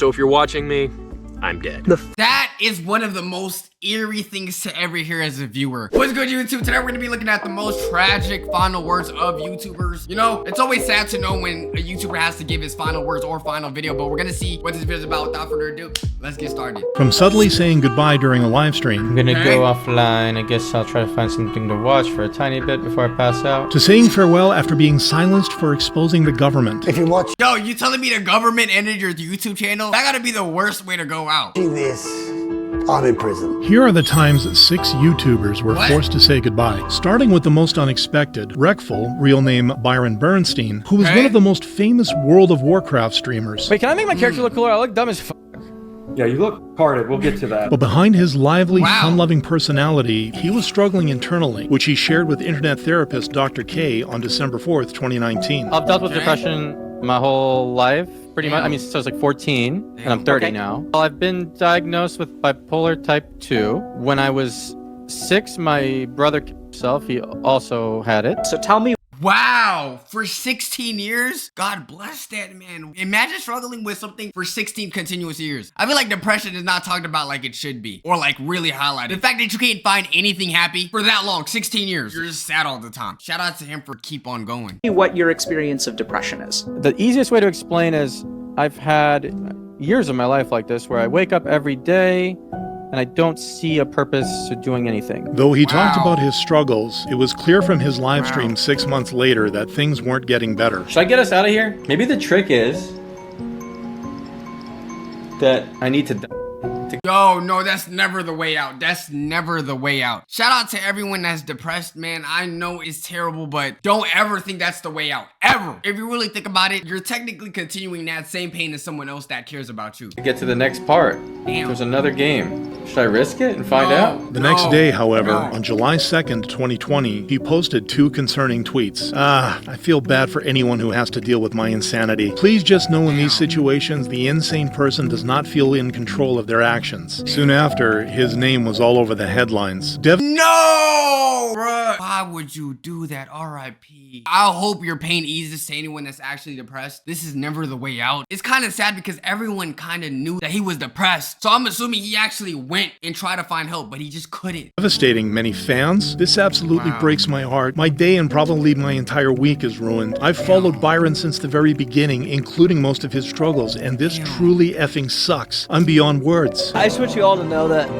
So if you're watching me, I'm dead. That is one of the most eerie things to ever hear as a viewer. What's good, YouTube? Today we're gonna be looking at the most tragic final words of YouTubers. You know, it's always sad to know when a YouTuber has to give his final words or final video, but we're gonna see what this video is about. Without further ado, let's get started. From subtly saying goodbye during a live stream, I'm gonna go offline. I guess I'll try to find something to watch for a tiny bit before I pass out. to saying farewell after being silenced for exposing the government. If you watch Yo, you telling me the government ended your YouTube channel? That gotta be the worst way to go out. this, I'm in prison. Here are the times that 6 YouTubers were forced to say goodbye. Starting with the most unexpected, Reckful, real name Byron Bernstein, who was one of the most famous World of Warcraft streamers. Wait, can I make my character look cooler? I look dumb as f. Yeah, you look retarded. We'll get to that. But behind his lively, fun-loving personality, he was struggling internally, which he shared with internet therapist Dr. K on December 4th, 2019. I've dealt with depression my whole life, pretty much. I mean, since I was like 14, and I'm 30 now. Well, I've been diagnosed with bipolar type 2. When I was 6, my brother killed himself. He also had it. So tell me. Wow, for 16 years? God bless that man. Imagine struggling with something for 16 continuous years. I feel like depression is not talked about like it should be, or like really highlighted. The fact that you can't find anything happy for that long, 16 years, you're just sad all the time. Shout out to him for keep on going. What your experience of depression is. The easiest way to explain is I've had years of my life like this where I wake up every day and I don't see a purpose to doing anything. Though he talked about his struggles, it was clear from his live stream 6 months later that things weren't getting better. Should I get us out of here? Maybe the trick is that I need to Yo, no, that's never the way out. That's never the way out. Shout out to everyone that's depressed, man. I know it's terrible, but don't ever think that's the way out. Ever. If you really think about it, you're technically continuing that same pain as someone else that cares about you. get to the next part. Damn. There's another game. Should I risk it and find out? The next day, however, on July 2nd, 2020, he posted 2 concerning tweets. I feel bad for anyone who has to deal with my insanity. Please just know in these situations, the insane person does not feel in control of their actions. Soon after, his name was all over the headlines. No! Bruh. Why would you do that? R.I.P. I hope your pain eases to anyone that's actually depressed. This is never the way out. It's kind of sad because everyone kind of knew that he was depressed. So I'm assuming he actually went and tried to find help, but he just couldn't. Devastating many fans. This absolutely breaks my heart. My day and probably my entire week is ruined. I've followed Byron since the very beginning, including most of his struggles, and this truly effing sucks. I'm beyond words. I just want you all to know that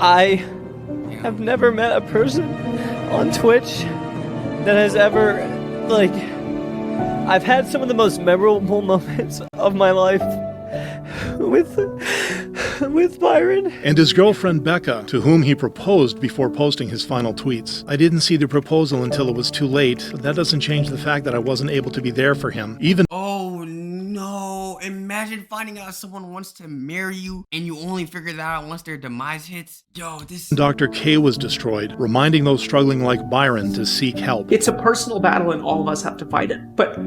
I have never met a person on Twitch that has ever, like, I've had some of the most memorable moments of my life with Byron. And his girlfriend Becca, to whom he proposed before posting his final tweets. I didn't see the proposal until it was too late, but that doesn't change the fact that I wasn't able to be there for him. Even Oh no, imagine finding out someone wants to marry you and you only figure that out once their demise hits. Yo, this Dr. K was destroyed, reminding those struggling like Byron to seek help. It's a personal battle and all of us have to fight it. But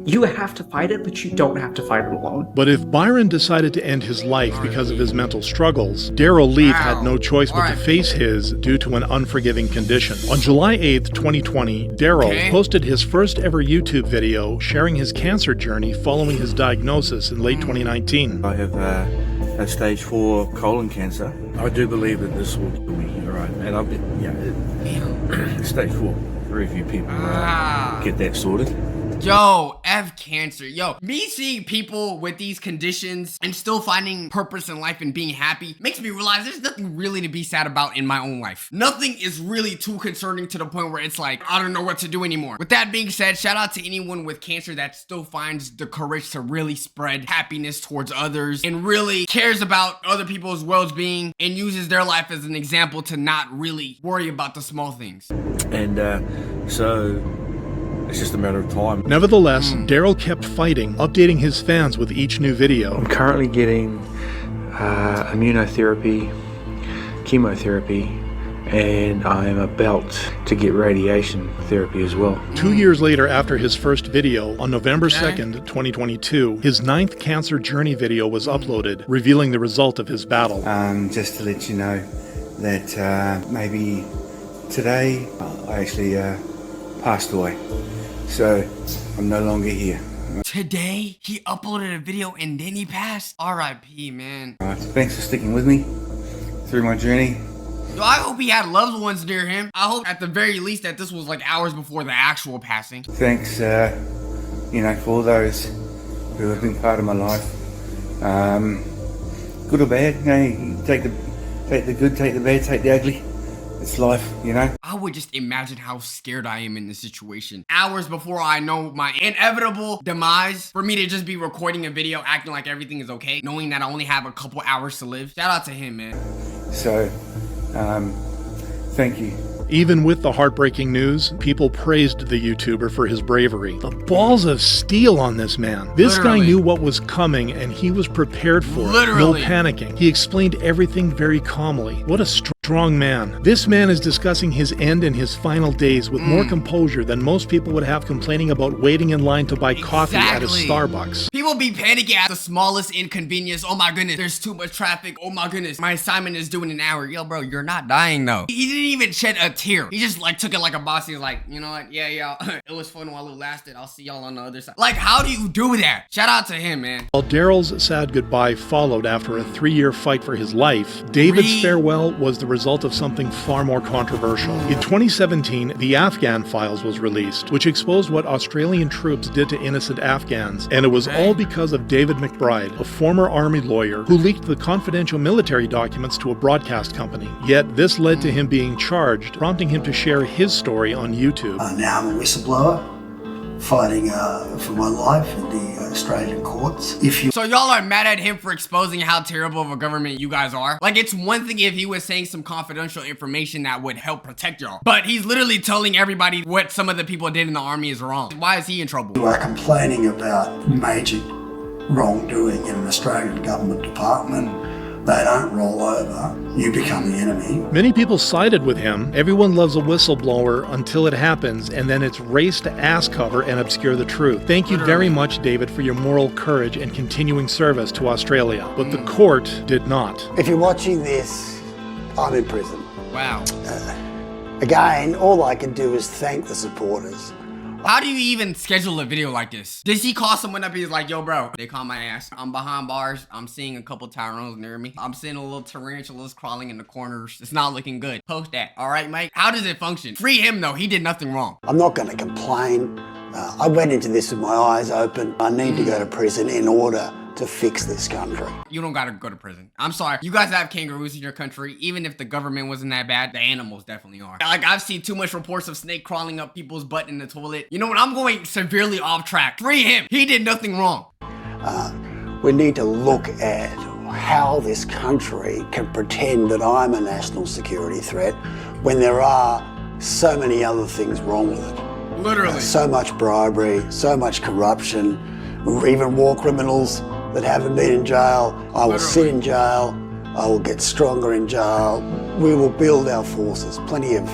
you have to fight it, but you don't have to fight it alone. But if Byron decided to end his life because of his mental struggles, Daryl Leaf had no choice but to face his due to an unforgiving condition. On July 8th, 2020, Daryl posted his first ever YouTube video sharing his cancer journey following his diagnosis in late 2019. I have a stage 4 colon cancer. I do believe that this will kill me, all right? And I've been, stage 4. Very few people get that sorted. Yo, F cancer. Yo, me seeing people with these conditions and still finding purpose in life and being happy makes me realize there's nothing really to be sad about in my own life. Nothing is really too concerning to the point where it's like, I don't know what to do anymore. With that being said, shout out to anyone with cancer that still finds the courage to really spread happiness towards others and really cares about other people's well-being and uses their life as an example to not really worry about the small things. And so it's just a matter of time. Nevertheless, Daryl kept fighting, updating his fans with each new video. I'm currently getting immunotherapy, chemotherapy, and I am about to get radiation therapy as well. 2 years later after his first video, on November 2nd, 2022, his 9th cancer journey video was uploaded, revealing the result of his battle. Just to let you know that maybe today I actually passed away. So I'm no longer here. Today, he uploaded a video and then he passed. R.I.P. man. Thanks for sticking with me through my journey. Yo, I hope he had loved ones near him. I hope at the very least that this was like hours before the actual passing. Thanks, you know, for all those who have been part of my life. Good or bad, you know, you take the good, take the bad, take the ugly. It's life, you know? I would just imagine how scared I am in this situation. Hours before I know my inevitable demise, for me to just be recording a video acting like everything is okay, knowing that I only have a couple hours to live. Shout out to him, man. So, thank you. Even with the heartbreaking news, people praised the YouTuber for his bravery. The balls of steel on this man. This guy knew what was coming and he was prepared for it. No panicking. He explained everything very calmly. What a strong man. This man is discussing his end and his final days with more composure than most people would have complaining about waiting in line to buy coffee at a Starbucks. People be panicking at the smallest inconvenience. Oh my goodness, there's too much traffic. Oh my goodness, my assignment is due in an hour. Yo, bro, you're not dying though. He didn't even shed a tear. He just like took it like a boss. He was like, you know what? Yeah, it was fun while it lasted. I'll see y'all on the other side. Like, how do you do that? Shout out to him, man. While Daryl's sad goodbye followed after a 3-year fight for his life, David's farewell was the result of something far more controversial. In 2017, the Afghan Files was released, which exposed what Australian troops did to innocent Afghans, and it was all because of David McBride, a former army lawyer who leaked the confidential military documents to a broadcast company. Yet this led to him being charged, prompting him to share his story on YouTube. Now I'm a whistleblower, fighting for my life in the Australian courts. So y'all are mad at him for exposing how terrible of a government you guys are? Like, it's one thing if he was saying some confidential information that would help protect y'all, but he's literally telling everybody what some of the people did in the army is wrong. Why is he in trouble? You are complaining about major wrongdoing in an Australian government department. They don't roll over, you become the enemy. Many people sided with him. Everyone loves a whistleblower until it happens, and then it's race to ass cover and obscure the truth. Thank you very much, David, for your moral courage and continuing service to Australia. But the court did not. If you're watching this, I'm in prison. Wow. Again, all I can do is thank the supporters. How do you even schedule a video like this? Does he call someone up? He's like, yo, bro, they call my ass. I'm behind bars. I'm seeing a couple Tyrones near me. I'm seeing a little tarantulas crawling in the corners. It's not looking good. Post that. All right, Mike? How does it function? Free him, though. He did nothing wrong. I'm not going to complain. I went into this with my eyes open. I need to go to prison in order to fix this country. You don't gotta go to prison. I'm sorry. You guys have kangaroos in your country. Even if the government wasn't that bad, the animals definitely are. Like, I've seen too much reports of snake crawling up people's butt in the toilet. You know what? I'm going severely off track. Free him. He did nothing wrong. We need to look at how this country can pretend that I'm a national security threat when there are so many other things wrong with it. Literally. So much bribery, so much corruption, even war criminals that haven't been in jail. I will sit in jail. I will get stronger in jail. We will build our forces. Plenty of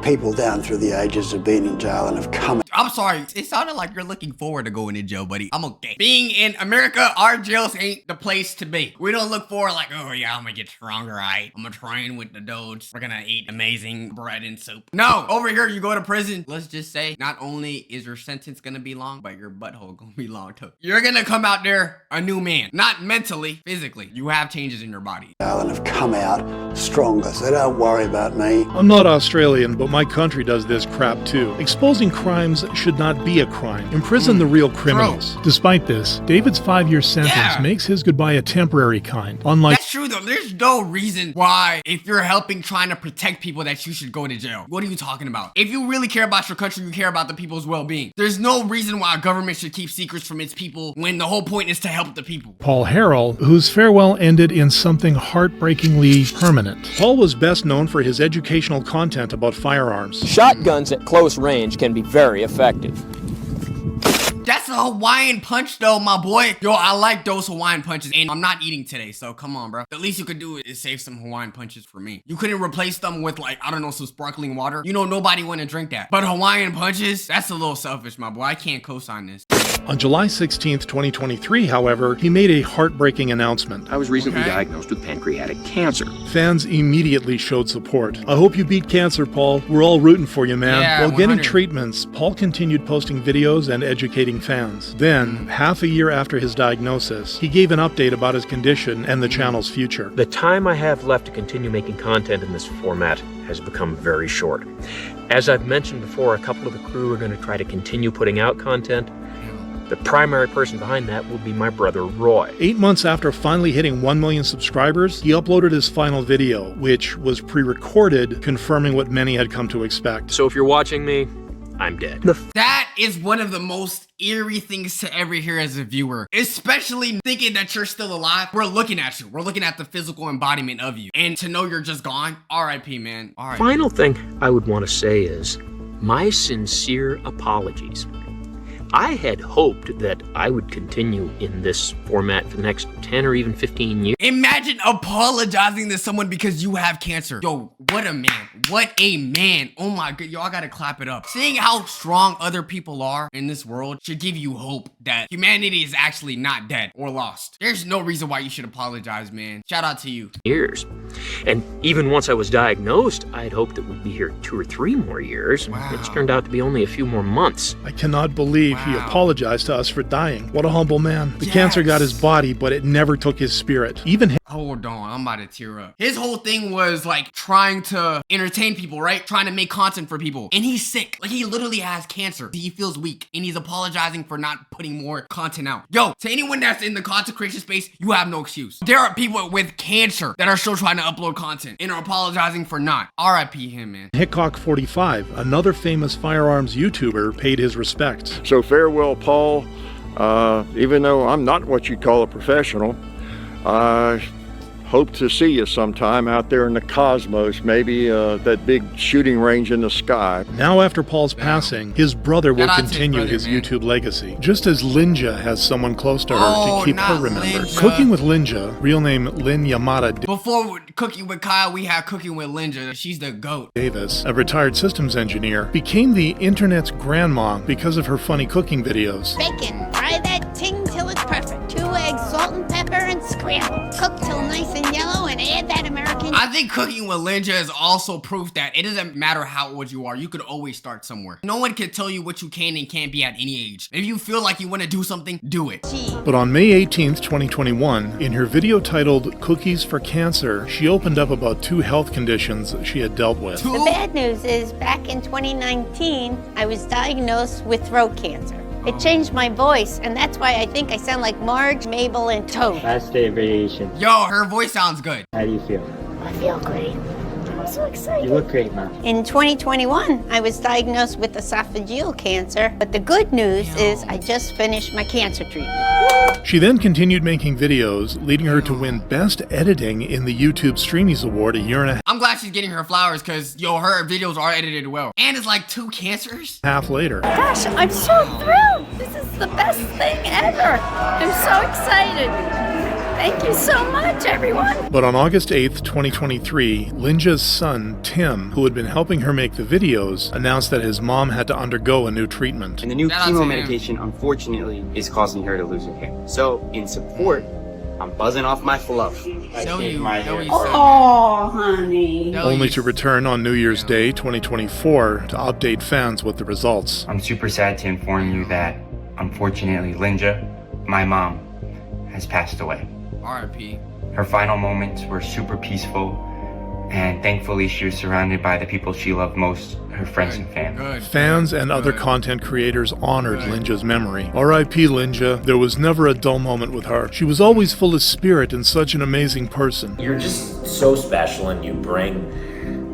people down through the ages have been in jail and have come. I'm sorry. It sounded like you're looking forward to going to jail, buddy. I'm okay. Being in America, our jails ain't the place to be. We don't look forward like, oh yeah, I'm gonna get stronger, right? I'm gonna train with the dudes. We're gonna eat amazing bread and soup. No, over here you go to prison. Let's just say, not only is your sentence gonna be long, but your butthole gonna be long too. You're gonna come out there a new man. Not mentally, physically. You have changes in your body. And have come out stronger, so don't worry about me. I'm not Australian, but my country does this crap too. Exposing crimes should not be a crime. Imprison the real criminals. Despite this, David's 5-year sentence makes his goodbye a temporary kind. Unlike— That's true though. There's no reason why, if you're helping trying to protect people, that you should go to jail. What are you talking about? If you really care about your country, you care about the people's well-being. There's no reason why a government should keep secrets from its people when the whole point is to help the people. Paul Harrell, whose farewell ended in something heartbreakingly permanent. Paul was best known for his educational content about firearms. Shotguns at close range can be very effective. That's a Hawaiian punch though, my boy. Yo, I like those Hawaiian punches, and I'm not eating today, so come on, bro. The least you could do is save some Hawaiian punches for me. You couldn't replace them with, like, I don't know, some sparkling water. You know, nobody want to drink that. But Hawaiian punches, that's a little selfish, my boy. I can't co-sign this. On July 16th, 2023, however, he made a heartbreaking announcement. I was recently diagnosed with pancreatic cancer. Fans immediately showed support. I hope you beat cancer, Paul. We're all rooting for you, man. Yeah, While getting 100. treatments, Paul continued posting videos and educating fans. Then, half a year after his diagnosis, he gave an update about his condition and the channel's future. The time I have left to continue making content in this format has become very short. As I've mentioned before, a couple of the crew are going to try to continue putting out content. The primary person behind that will be my brother, Roy. 8 months after finally hitting 1 million subscribers, he uploaded his final video, which was pre-recorded, confirming what many had come to expect. So if you're watching me, I'm dead. That is one of the most eerie things to ever hear as a viewer, especially thinking that you're still alive. We're looking at you. We're looking at the physical embodiment of you. And to know you're just gone, RIP, man. RIP. Final thing I would want to say is my sincere apologies. I had hoped that I would continue in this format for the next 10 or even 15 years. Imagine apologizing to someone because you have cancer. Yo, what a man. What a man. Oh my god, yo, I gotta clap it up. Seeing how strong other people are in this world should give you hope that humanity is actually not dead or lost. There's no reason why you should apologize, man. Shout out to you. Years. And even once I was diagnosed, I had hoped that we'd be here 2 or 3 more years. Wow. It's turned out to be only a few more months. I cannot believe he apologized to us for dying. What a humble man. The cancer got his body, but it never took his spirit. Even Hold on, I'm about to tear up. His whole thing was like trying to entertain people, right? Trying to make content for people. And he's sick. Like he literally has cancer. He feels weak and he's apologizing for not putting more content out. Yo, to anyone that's in the content creation space, you have no excuse. There are people with cancer that are still trying to upload content and are apologizing for not. RIP him, man. Hickok45, another famous firearms YouTuber, paid his respects. So farewell, Paul. Even though I'm not what you'd call a professional, I hope to see you sometime out there in the cosmos, maybe that big shooting range in the sky. Now after Paul's passing, his brother will Shout out to his continue brother, his man. YouTube legacy, just as Lynja has someone close to her Oh, to keep her not remembered. Lynja. Cooking with Lynja, real name Lynja Before Cooking with Kyle, we had Cooking with Lynja. She's the GOAT. Davis, a retired systems engineer, became the internet's grandma because of her funny cooking videos. Bacon, fry that ting till it's perfect. 2 eggs, salt and pepper, and scramble. Cook till nice and yellow and add that American... I think Cooking with Lynja is also proof that it doesn't matter how old you are, you could always start somewhere. No one can tell you what you can and can't be at any age. If you feel like you want to do something, do it. But on May 18th, 2021, in her video titled Cookies for Cancer, she opened up about 2 health conditions she had dealt with. The bad news is back in 2019, I was diagnosed with throat cancer. It changed my voice, and that's why I think I sound like Marge, Mabel, and Toad. Last day of radiation. Yo, her voice sounds good. How do you feel? I feel great. I'm so excited. You look great, Mom. In 2021, I was diagnosed with esophageal cancer, but the good news is I just finished my cancer treatment. She then continued making videos, leading her to win Best Editing in the YouTube Streamies Award a year and a I'm glad she's getting her flowers because, yo, her videos are edited well. And it's like 2 cancers. half later. Gosh, I'm so thrilled. This is the best thing ever. I'm so excited. Thank you so much, everyone. But on August 8th, 2023, Lynja's son, Tim, who had been helping her make the videos, announced that his mom had to undergo a new treatment. And the new chemo medication, unfortunately, is causing her to lose her hair. So, in support, I'm buzzing off my fluff. Oh, honey. Only to return on New Year's Day, 2024, to update fans with the results. I'm super sad to inform you that, unfortunately, Lynja, my mom, has passed away. RIP. Her final moments were super peaceful, and thankfully she was surrounded by the people she loved most, her friends and family. Fans and other content creators honored Lynja's memory. R.I.P. Lynja, there was never a dull moment with her. She was always full of spirit and such an amazing person. You're just so special and you bring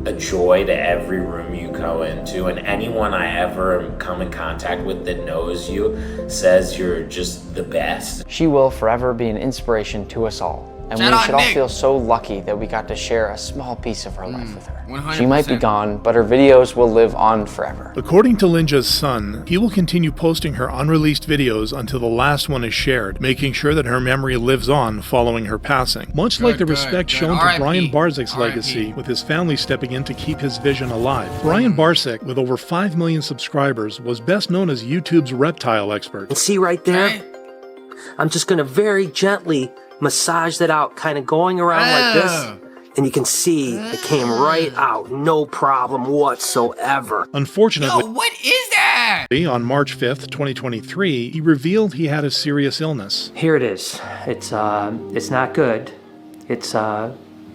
a joy to every room you go into, and anyone I ever come in contact with that knows you says you're just the best. She will forever be an inspiration to us all. And we should all feel so lucky that we got to share a small piece of her life with her. 100%. She might be gone, but her videos will live on forever. According to Lynja's son, he will continue posting her unreleased videos until the last one is shared, making sure that her memory lives on following her passing. Much like the respect shown to Brian Barzyk's legacy, with his family stepping in to keep his vision alive. Brian Barczyk, with over 5 million subscribers, was best known as YouTube's reptile expert. And see right there? I'm just going to very gently massage that out, kind of going around like this. And you can see it came right out, no problem whatsoever. Unfortunately, Yo, what is that? On March 5th, 2023, he revealed he had a serious illness. Here it is. It's not good. It's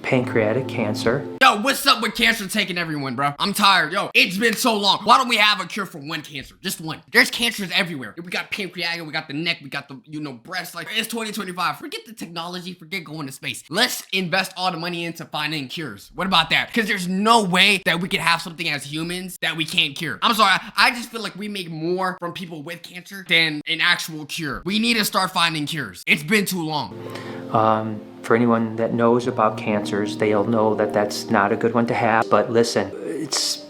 pancreatic cancer. Yo, what's up with cancer taking everyone, bro? I'm tired. Yo, it's been so long. Why don't we have a cure for one cancer? Just one. There's cancers everywhere. We got pancreatic, we got the neck, we got the, breast. Like, it's 2025. Forget the technology, forget going to space. Let's invest all the money into finding cures. What about that? Because there's no way that we could have something as humans that we can't cure. I'm sorry, I just feel like we make more from people with cancer than an actual cure. We need to start finding cures. It's been too long. For anyone that knows about cancers, they'll know that that's not a good one to have. But listen, it's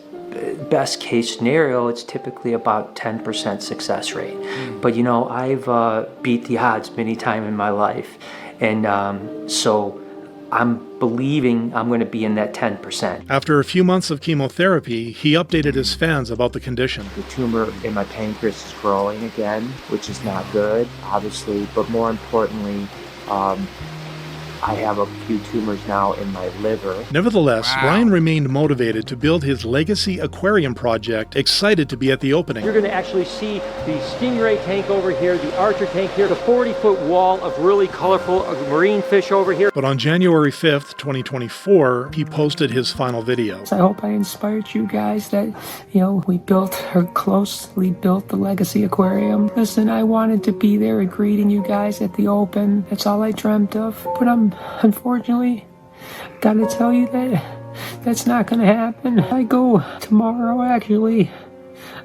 best case scenario, it's typically about 10% success rate. But I've beat the odds many times in my life. And so I'm believing I'm going to be in that 10%. After a few months of chemotherapy, he updated his fans about the condition. The tumor in my pancreas is growing again, which is not good, obviously. But more importantly, I have a few tumors now in my liver. Nevertheless, Brian remained motivated to build his legacy aquarium project, excited to be at the opening. You're going to actually see the stingray tank over here, the archer tank here, the 40-foot wall of really colorful marine fish over here. But on January 5th, 2024, he posted his final video. I hope I inspired you guys that, we closely built the legacy aquarium. Listen, I wanted to be there and greeting you guys at the open. That's all I dreamt of. But unfortunately, gotta tell you that that's not gonna happen. I go tomorrow, actually.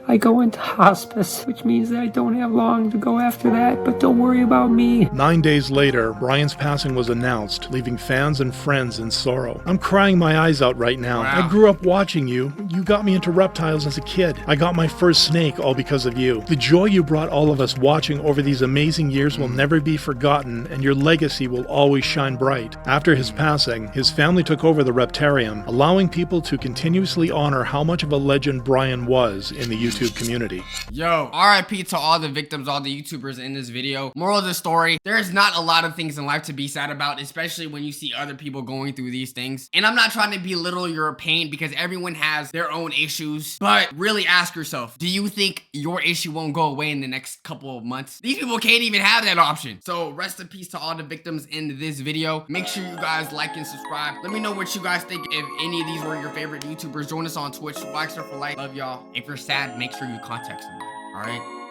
I go into hospice, which means that I don't have long to go after that, but don't worry about me. 9 days later, Brian's passing was announced, leaving fans and friends in sorrow. I'm crying my eyes out right now. I grew up watching you. You got me into reptiles as a kid. I got my first snake all because of you. The joy you brought all of us watching over these amazing years will never be forgotten, and your legacy will always shine bright. After his passing, his family took over the Reptarium, allowing people to continuously honor how much of a legend Brian was in the YouTube community. Yo, RIP to all the victims, all the YouTubers in this video. Moral of the story, there's not a lot of things in life to be sad about, especially when you see other people going through these things. And I'm not trying to belittle your pain because everyone has their own issues, but really ask yourself, do you think your issue won't go away in the next couple of months? These people can't even have that option. So rest in peace to all the victims in this video. Make sure you guys like and subscribe. Let me know what you guys think. If any of these were your favorite YouTubers, join us on Twitch. Like, for life. Love y'all. If you're sad, make sure you contact somebody. All right.